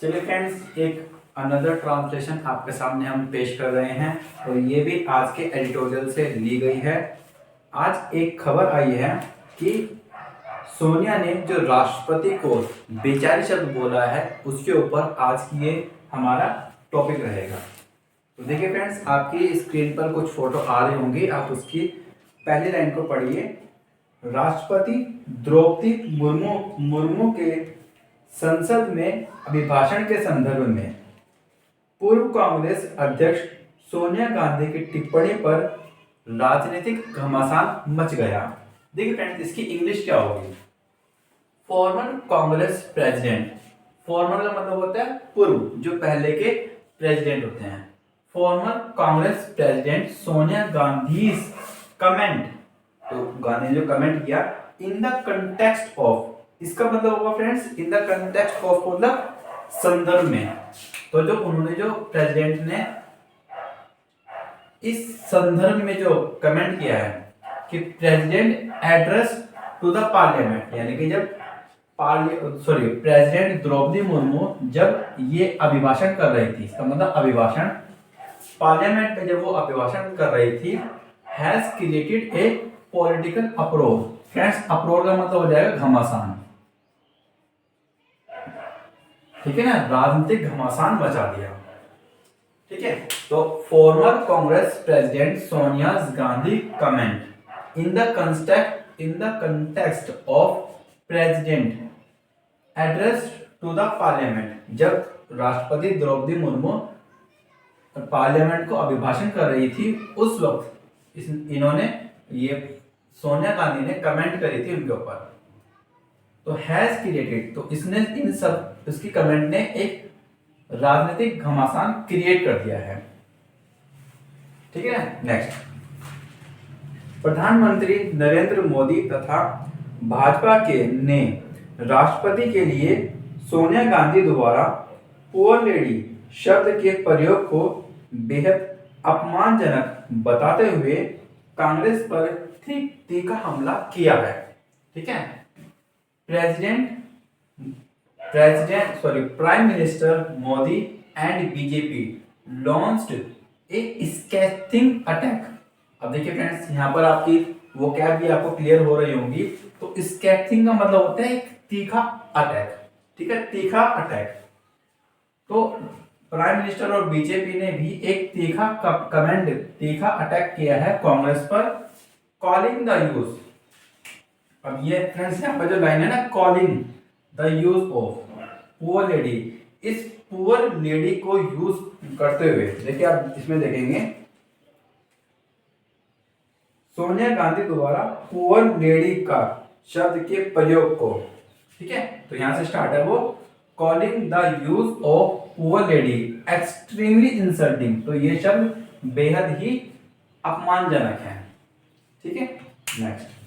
चलिए फ्रेंड्स, एक another translation आपके सामने हम पेश कर रहे हैं और ये भी आज के एडिटोरियल से ली गई है। आज एक खबर आई है कि सोनिया ने जो राष्ट्रपति को बेचारी शब्द बोला है उसके ऊपर आज की ये हमारा टॉपिक रहेगा। तो देखिए फ्रेंड्स, आपकी स्क्रीन पर कुछ फोटो आ रही होंगी, आप उसकी पहली लाइन को पढ़िए। राष्ट्रपति द्रौपदी मुर्मू के संसद में अभिभाषण के संदर्भ में पूर्व कांग्रेस अध्यक्ष सोनिया गांधी की टिप्पणी पर राजनीतिक घमासान मच गया। देखिए फ्रेंड्स, इसकी इंग्लिश क्या होगी? फॉर्मर कांग्रेस प्रेसिडेंट, फॉर्मर का मतलब होता है पूर्व, जो पहले के प्रेसिडेंट होते हैं। Farmer Congress president Sonia Gandhi comment, तो गांधी ने जो कमेंट किया इन द कंटेक्स्ट ऑफ, इसका मतलब होगा friends in the context of मतलब संदर्भ में। तो जो उन्होंने जो प्रेसिडेंट ने इस संदर्भ में जो कमेंट किया है कि president address to the parliament, यानी कि जब प्रेसिडेंट द्रौपदी मुर्मू जब ये अभिभाषण कर रही थी, इसका मतलब अभिभाषण पार्लियामेंट में जब वो अभिभाषण कर रही थी, has created a political approach. Friends, approach का मतलब हो जाएगा घमासान, ठीक है ना, राजनीतिक घमासान मचा दिया। ठीक है, तो former Congress president Sonia Gandhi comment in the context of president address to the parliament, जब राष्ट्रपति द्रौपदी मुर्मू पार्लियामेंट को अभिभाषण कर रही थी उस वक्त इन्होंने ये सोनिया गांधी ने कमेंट करी थी उनके ऊपर। तो हैज क्रिएटेड, तो इसकी कमेंट ने एक राजनीतिक घमासान क्रिएट कर दिया है। ठीक है, नेक्स्ट। प्रधानमंत्री नरेंद्र मोदी तथा भाजपा के ने राष्ट्रपति के लिए सोनिया गांधी द्वारा पुअर लेडी शब्द के प्रयोग को बेहद अपमानजनक बताते हुए कांग्रेस पर तीखा हमला किया है। ठीक है, prime minister Modi and BJP launched a scathing attack. अब देखिए फ्रेंड्स, यहाँ पर आपकी वो क्या भी आपको क्लियर हो रही होंगी। तो स्कैथिंग का मतलब होता है एक तीखा अटैक। ठीक है, तीखा अटैक। तो प्राइम मिनिस्टर और बीजेपी ने भी एक तीखा अटैक किया है कांग्रेस पर, कॉलिंग द यूज। अब ये फ्रेंड्स यहाँ पर जो लाइन है ना, calling the use of poor lady, इस पुअर लेडी को यूज करते हुए, देखिए आप इसमें देखेंगे सोनिया गांधी द्वारा पुअर लेडी का शब्द के प्रयोग को। ठीक है, तो यहां से स्टार्ट है वो, calling the use of poor lady extremely insulting, तो ये शब्द बेहद ही अपमानजनक है। ठीक है, नेक्स्ट।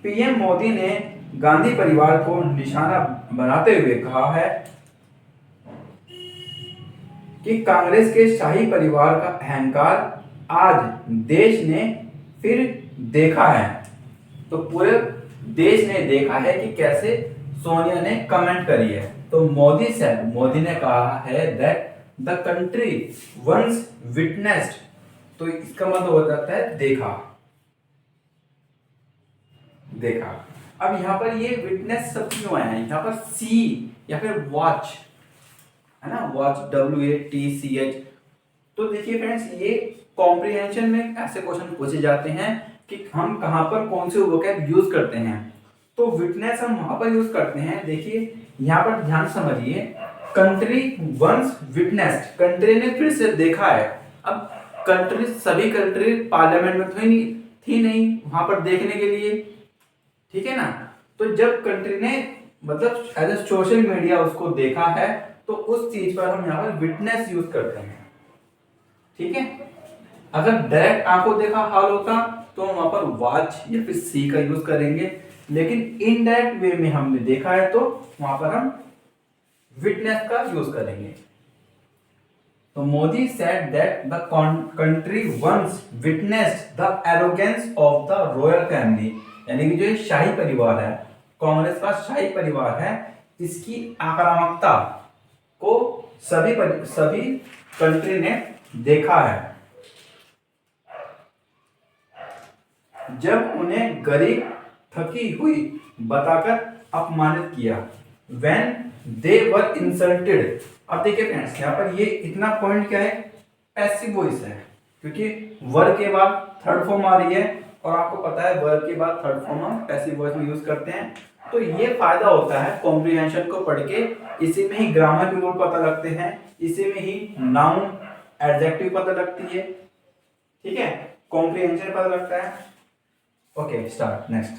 पीएम मोदी ने गांधी परिवार को निशाना बनाते हुए कहा है कि कांग्रेस के शाही परिवार का अहंकार आज देश ने फिर देखा है। तो पूरे देश ने देखा है कि कैसे सोनिया ने कमेंट करी है। तो मोदी ने कहा है that the country once witnessed, तो इसका मतलब हो जाता है देखा। अब यहाँ पर ये विटनेस शब्द क्यों आया है? यहाँ पर सी या फिर वॉच है ना, वॉच WATCH। तो देखिए फ्रेंड्स, ये कॉम्प्रिहेंशन में ऐसे क्वेश्चन पूछे जाते हैं कि हम कहाँ पर कौन से वोकैब यूज करते हैं। तो विटनेस हम वहां पर यूज करते हैं। देखिए यहाँ पर ध्यान समझिए, कंट्री वंस विटनेस्ड, कंट्री ने फिर से देखा है। अब सभी कंट्री पार्लियामेंट में थी नहीं वहां पर देखने के लिए। ठीक है ना, तो जब कंट्री ने मतलब एज ए सोशल मीडिया उसको देखा है, तो उस चीज पर हम यहाँ पर विटनेस यूज करते हैं। ठीक है, अगर डायरेक्ट आंखों देखा हाल होता तो हम वहां पर वॉच या फिर सी का यूज करेंगे, लेकिन इनडायरेक्ट वे में हमने देखा है तो वहां पर हम विटनेस का यूज करेंगे। तो Modi said that the country once witnessed the arrogance of the royal family, यानी कि जो शाही परिवार है, कांग्रेस का शाही परिवार है, इसकी आक्रामकता को सभी कंट्री ने देखा है। जब उन्हें गरीब थकी हुई बताकर अपमानित किया, when they were insulted। अब देखिए फ्रेंड्स, यहाँ पर ये इतना पॉइंट क्या है, पैसिव वॉइस है, क्योंकि वर्ब के बाद थर्ड फॉर्म आ रही है और आपको पता है वर्ब के बाद थर्ड फॉर्म हम पैसिव वॉइस में यूज करते हैं। तो ये फायदा होता है कॉम्प्रिहेंशन को पढ़ के, इसी में ही ग्रामर के रूल पता लगते हैं, इसी में ही नाउन एडजेक्टिव पता लगती है, ठीक है, कॉम्प्रिहेंशन पता लगता है। Okay start next.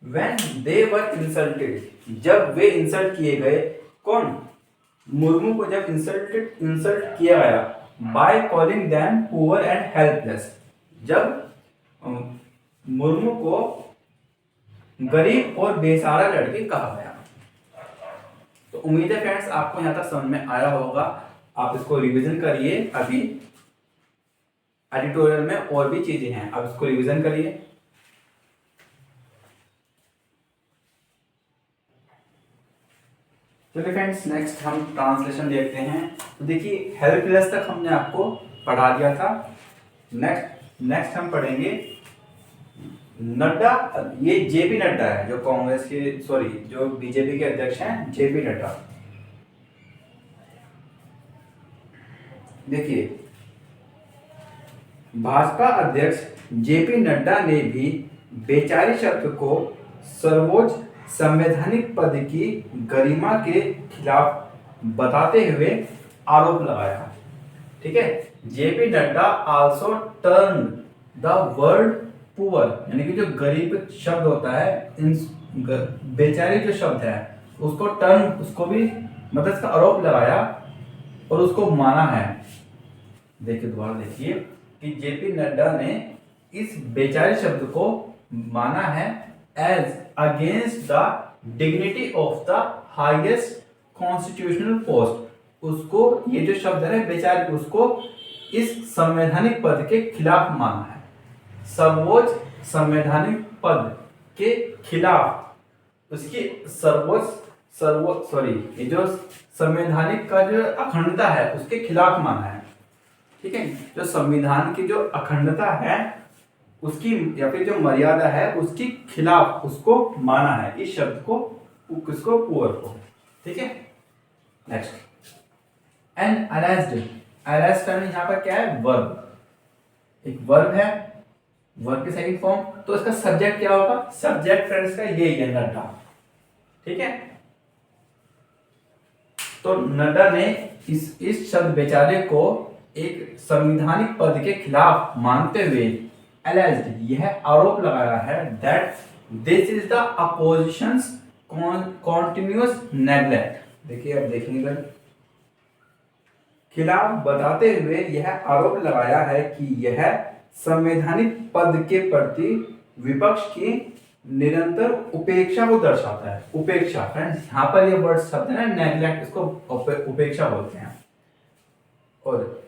When they were insulted, जब वे इंसल्ट किए गए, कौन, मुर्मू को जब इंसल्ट किया गया, by calling them poor and helpless, जब मुर्मू को गरीब और बेसहारा लड़के कहा गया। तो उम्मीद है फ्रेंड्स आपको यहां तक समझ में आया होगा। आप इसको रिवीजन करिए, अभी एडिटोरियल में और भी चीजें हैं, आप इसको रिवीजन करिए। चलिए फ्रेंड्स नेक्स्ट हम ट्रांसलेशन देखते हैं। तो देखिए हेल्पलेस तक हमने आपको पढ़ा दिया था। नेक्स्ट हम पढ़ेंगे नड्डा। ये जेपी नड्डा है, जो कांग्रेस के जो बीजेपी के अध्यक्ष हैं, जेपी नड्डा। देखिए भाजपा अध्यक्ष जेपी नड्डा ने भी बेचारी शब्द को सर्वोच्च संवैधानिक पद की गरिमा के खिलाफ बताते हुए आरोप लगाया, ठीक है। JP Nadda also turn the word poor, यानी कि जो गरीब शब्द होता है, बेचारी जो शब्द है उसको टर्न, उसको भी मतलब इसका आरोप लगाया और उसको माना है। देखिए दोबारा देखिए कि जेपी नड्डा ने इस बेचारी शब्द को माना है as against the dignity of the highest constitutional post. उसको ये जो शब्द है बेचारे, उसको इस संवैधानिक पद के खिलाफ माना है, सर्वोच्च संवैधानिक पद के खिलाफ, उसकी ये जो संवैधानिक का जो अखंडता है उसके खिलाफ माना है, ठीक है। जो संविधान की जो अखंडता है उसकी या फिर जो मर्यादा है उसके खिलाफ उसको माना है, इस शब्द को, किसको, पुअर को, ठीक है। नेक्स्ट एन अरेस्ट करना, यहाँ पर क्या है, वर्ब, एक वर्ब है, वर्ब की सेकंड फॉर्म, तो इसका सब्जेक्ट क्या होगा, सब्जेक्ट फ्रेंड्स का ये है नड्डा, ठीक है। तो नड्डा ने इस शब्द बेचारे को एक संवैधानिक पद के खिलाफ मानते हुए alleged, यह आरोप लगाया है that this is the opposition's continuous neglect। देखिए अब देखेंगे, खिलाफ बताते हुए यह आरोप लगाया है कि यह संवैधानिक पद के प्रति विपक्ष की निरंतर उपेक्षा को दर्शाता है। उपेक्षा फ्रेंड्स, यहाँ पर ये वर्ड शब्द है ना, नेग्लेक्ट, इसको उपेक्षा बोलते हैं। और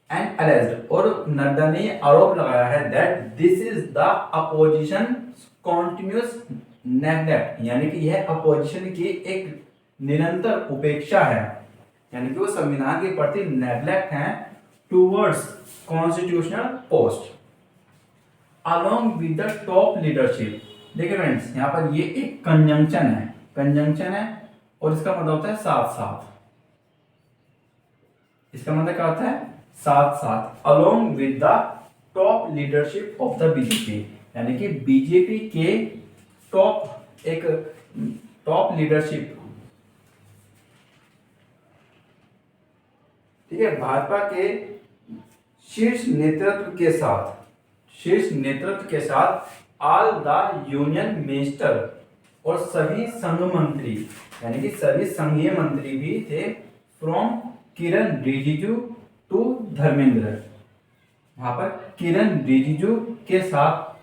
एंड अलेज्ड, और नड्डा ने आरोप लगाया है that this is the opposition continuous neglect, यानी कि यह अपोजिशन की एक निरंतर उपेक्षा है, यानी कि वो संविधान के प्रति नेग्लेक्ट है towards constitutional post along with the top leadership. देखिए फ्रेंड्स यहाँ पर ये एक कंजंक्शन है और इसका मतलब होता है साथ साथ, इसका मतलब क्या होता है, साथ साथ, along with the top leadership of the BJP, यानी कि बीजेपी के टॉप लीडरशिप, ठीक है, भाजपा के शीर्ष नेतृत्व के साथ ऑल द यूनियन मिनिस्टर, और सभी संघ मंत्री, यानी कि सभी संघीय मंत्री भी थे, फ्रॉम किरण रिजिजू टू धर्मेंद्र। वहां पर किरण रिजिजू के साथ,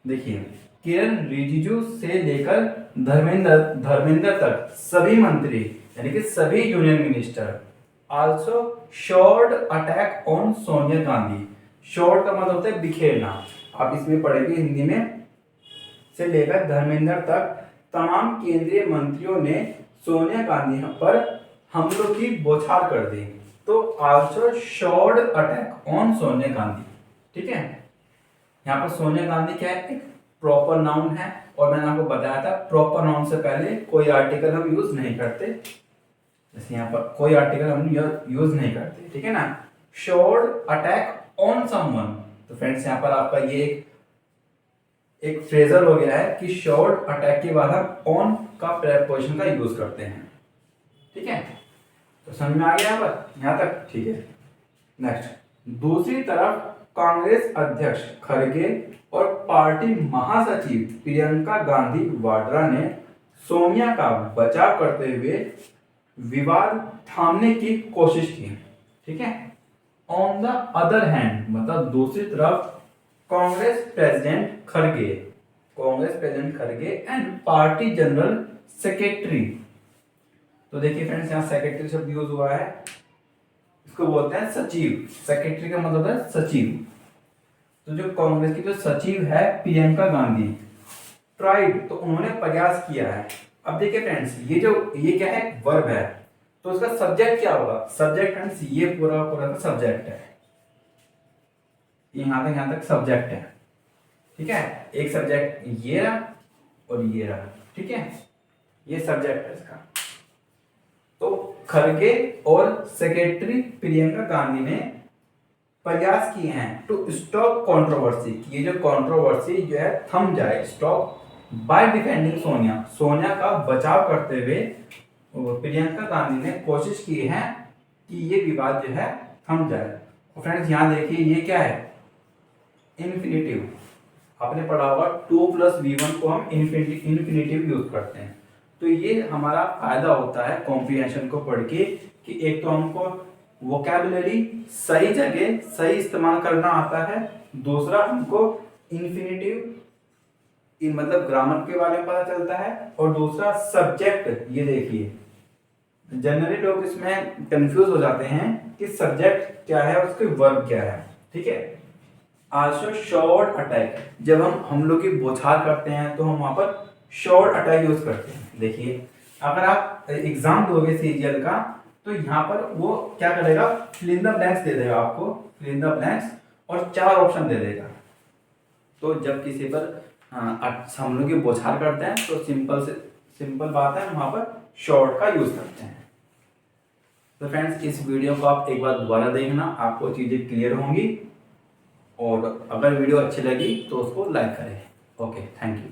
देखिए किरण रिजिजू से लेकर धर्मेंद्र तक सभी मंत्री, यानी कि सभी union minister, also short attack on Sonia Gandhi. Short का मतलब होता है बिखेरना, आप इसमें पढ़ेंगे हिंदी में, से लेकर धर्मेंद्र तक तमाम केंद्रीय मंत्रियों ने सोनिया गांधी पर हमलों की बौछार कर दी। तो also shard attack on Sonia Gandhi. ठीक है, यहाँ पर सोनिया गांधी क्या है, एक प्रॉपर नाउन है, और मैंने आपको बताया था प्रॉपर नाउन से पहले कोई आर्टिकल हम यूज नहीं करते। जैसे यहाँ पर कोई आर्टिकल हम यूज नहीं करते, ठीक है ना। शॉर्ड अटैक ऑन समवन, तो फ्रेंड्स यहाँ पर आपका ये एक फ्रेजर हो गया है कि शॉर्ट अटैक के बाद हम ऑन का प्रेपोजिशन का यूज करते हैं। ठीक है, तो समझ में आ गया यहाँ तक, ठीक है। नेक्स्ट, दूसरी तरफ कांग्रेस अध्यक्ष खड़गे और पार्टी महासचिव प्रियंका गांधी वाड्रा ने सोनिया का बचाव करते हुए विवाद थामने की कोशिश की। ठीक है, ऑन द अदर हैंड, मतलब दूसरी तरफ कांग्रेस प्रेसिडेंट खड़गे एंड पार्टी जनरल सेक्रेटरी, तो देखिए फ्रेंड्स यहाँ सेक्रेटरी शब्द यूज हुआ है, इसको बोलते हैं सचिव। सेक्रेटरी का मतलब है सचिव। तो जो कांग्रेस की जो सचिव है प्रियंका गांधी, ट्राइड, तो उन्होंने प्रयास किया है। अब देखिए फ्रेंड्स, ये क्या है, वर्ब है, तो उसका सब्जेक्ट क्या होगा, सब्जेक्ट फ्रेंड्स ये पूरा का सब्जेक्ट है, यहाँ तक सब्जेक्ट है। ठीक है, एक सब्जेक्ट ये रहा और ये रहा। ठीक है, ये सब्जेक्ट है इसका। तो खड़गे और सेक्रेटरी प्रियंका गांधी ने प्रयास किए हैं टू स्टॉप कंट्रोवर्सी, ये जो कंट्रोवर्सी जो है थम जाए, स्टॉप बाय डिफेंडिंग सोनिया का बचाव करते हुए प्रियंका गांधी ने कोशिश की है कि ये विवाद जो है थम जाए। तो फ्रेंड्स यहाँ देखिए ये क्या है, इन्फिनिटिव। आपने पढ़ा होगा 2 + V1 को हम इन्फिनिटिव यूज करते हैं। तो ये हमारा फायदा होता है कॉम्प्रिहेंशन को पढ़ के कि एक तो हमको वोकैबुलरी सही जगह सही इस्तेमाल करना आता है, दूसरा हमको इन्फिनिटिव मतलब ग्रामर के बारे में पता चलता है, और दूसरा सब्जेक्ट। ये देखिए जनरली लोग इसमें कंफ्यूज हो जाते हैं कि सब्जेक्ट क्या है और उसके वर्ब क्या है। ठीक है, आल्सो शॉर्ट अटैक, जब हम लोग की बौछार करते हैं तो हम वहां पर शॉर्ट अटैक यूज करते हैं। देखिए अगर आप एग्जाम दोगे सीजीएल का, तो यहाँ पर वो क्या करेगा, फिल इन द ब्लैंक्स दे देगा आपको, फिल इन द ब्लैंक्स, और 4 ऑप्शन दे देगा। तो जब किसी पर हम लोग की बौछार करते हैं तो सिंपल बात है, वहां पर शॉर्ट का यूज करते हैं। तो फ्रेंड्स इस वीडियो को आप एक बार दोबारा देखना, आपको चीजें क्लियर होंगी, और अगर वीडियो अच्छी लगी तो उसको लाइक करें। Okay, thank you.